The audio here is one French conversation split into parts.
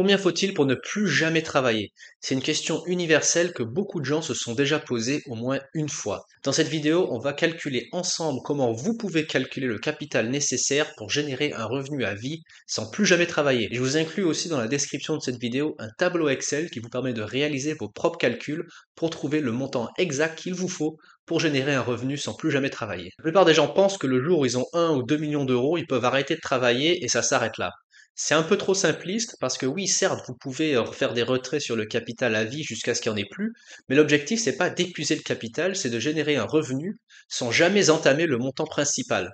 Combien faut-il pour ne plus jamais travailler? C'est une question universelle que beaucoup de gens se sont déjà posée au moins une fois. Dans cette vidéo, on va calculer ensemble comment vous pouvez calculer le capital nécessaire pour générer un revenu à vie sans plus jamais travailler. Et je vous inclus aussi dans la description de cette vidéo un tableau Excel qui vous permet de réaliser vos propres calculs pour trouver le montant exact qu'il vous faut pour générer un revenu sans plus jamais travailler. La plupart des gens pensent que le jour où ils ont 1 ou 2 millions d'euros, ils peuvent arrêter de travailler et ça s'arrête là. C'est un peu trop simpliste parce que oui, certes, vous pouvez faire des retraits sur le capital à vie jusqu'à ce qu'il n'y en ait plus, mais l'objectif, c'est pas d'épuiser le capital, c'est de générer un revenu sans jamais entamer le montant principal.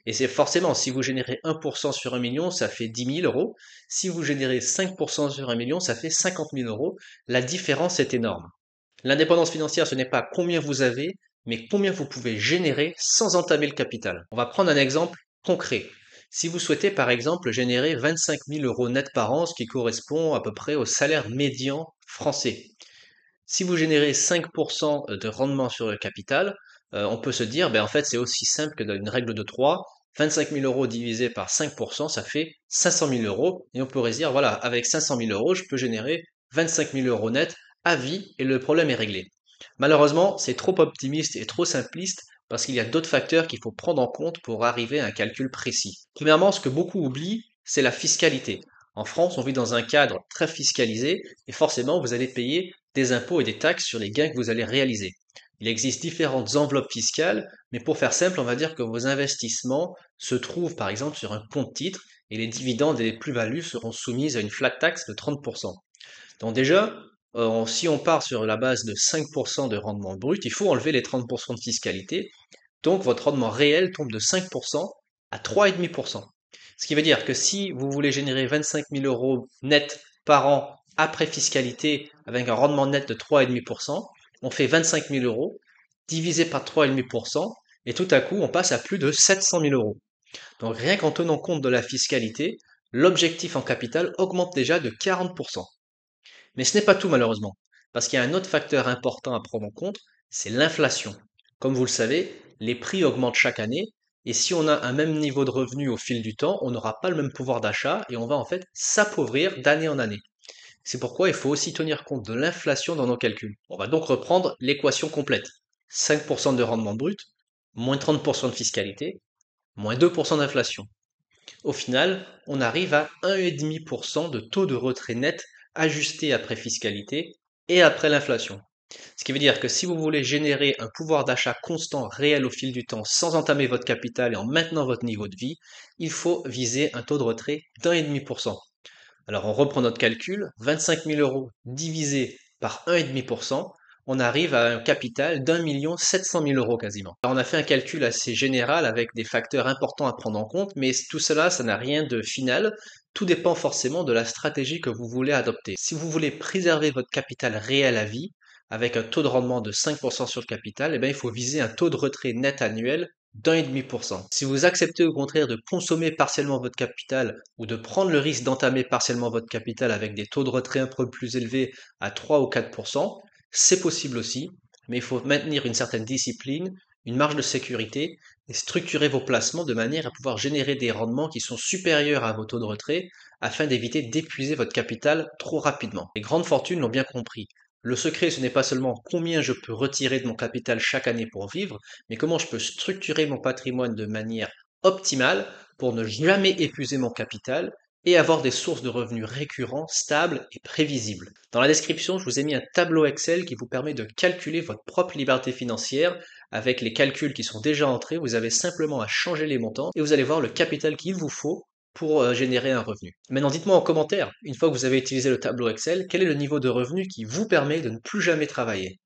Et c'est forcément, si vous générez 1% sur 1 million, ça fait 10 000 euros. Si vous générez 5% sur 1 million, ça fait 50 000 euros. La différence est énorme. L'indépendance financière, ce n'est pas combien vous avez, mais combien vous pouvez générer sans entamer le capital. On va prendre un exemple concret. Si vous souhaitez par exemple générer 25 000 euros net par an, ce qui correspond à peu près au salaire médian français. Si vous générez 5% de rendement sur le capital, on peut se dire, ben en fait c'est aussi simple que dans une règle de 3. 25 000 euros divisé par 5%, ça fait 500 000 euros. Et on pourrait se dire, voilà, avec 500 000 euros, je peux générer 25 000 euros net à vie et le problème est réglé. Malheureusement, c'est trop optimiste et trop simpliste parce qu'il y a d'autres facteurs qu'il faut prendre en compte pour arriver à un calcul précis. Premièrement, ce que beaucoup oublient, c'est la fiscalité. En France, on vit dans un cadre très fiscalisé et forcément, vous allez payer des impôts et des taxes sur les gains que vous allez réaliser. Il existe différentes enveloppes fiscales, mais pour faire simple, on va dire que vos investissements se trouvent par exemple sur un compte titre et les dividendes et les plus-values seront soumises à une flat tax de 30%. Donc déjà, si on part sur la base de 5% de rendement brut, il faut enlever les 30% de fiscalité. Donc votre rendement réel tombe de 5% à 3,5%. Ce qui veut dire que si vous voulez générer 25 000 euros net par an après fiscalité avec un rendement net de 3,5%, on fait 25 000 euros divisé par 3,5% et tout à coup on passe à plus de 700 000 euros. Donc rien qu'en tenant compte de la fiscalité, l'objectif en capital augmente déjà de 40%. Mais ce n'est pas tout malheureusement, parce qu'il y a un autre facteur important à prendre en compte, c'est l'inflation. Comme vous le savez, les prix augmentent chaque année, et si on a un même niveau de revenu au fil du temps, on n'aura pas le même pouvoir d'achat et on va en fait s'appauvrir d'année en année. C'est pourquoi il faut aussi tenir compte de l'inflation dans nos calculs. On va donc reprendre l'équation complète. 5% de rendement brut, moins 30% de fiscalité, moins 2% d'inflation. Au final, on arrive à 1,5% de taux de retrait net ajusté après fiscalité et après l'inflation. Ce qui veut dire que si vous voulez générer un pouvoir d'achat constant réel au fil du temps sans entamer votre capital et en maintenant votre niveau de vie, il faut viser un taux de retrait d'1,5%. Alors on reprend notre calcul, 25 000 euros divisé par 1,5%, on arrive à un capital d'1 700 000 euros quasiment. Alors on a fait un calcul assez général avec des facteurs importants à prendre en compte, mais tout cela, ça n'a rien de final. Tout dépend forcément de la stratégie que vous voulez adopter. Si vous voulez préserver votre capital réel à vie, avec un taux de rendement de 5% sur le capital, eh bien, il faut viser un taux de retrait net annuel d'1,5%. Si vous acceptez au contraire de consommer partiellement votre capital ou de prendre le risque d'entamer partiellement votre capital avec des taux de retrait un peu plus élevés à 3 ou 4%, c'est possible aussi, mais il faut maintenir une certaine discipline, une marge de sécurité et structurer vos placements de manière à pouvoir générer des rendements qui sont supérieurs à vos taux de retrait afin d'éviter d'épuiser votre capital trop rapidement. Les grandes fortunes l'ont bien compris. Le secret, ce n'est pas seulement combien je peux retirer de mon capital chaque année pour vivre, mais comment je peux structurer mon patrimoine de manière optimale pour ne jamais épuiser mon capital et avoir des sources de revenus récurrents, stables et prévisibles. Dans la description, je vous ai mis un tableau Excel qui vous permet de calculer votre propre liberté financière avec les calculs qui sont déjà entrés. Vous avez simplement à changer les montants et vous allez voir le capital qu'il vous faut pour générer un revenu. Maintenant, dites-moi en commentaire, une fois que vous avez utilisé le tableau Excel, quel est le niveau de revenu qui vous permet de ne plus jamais travailler.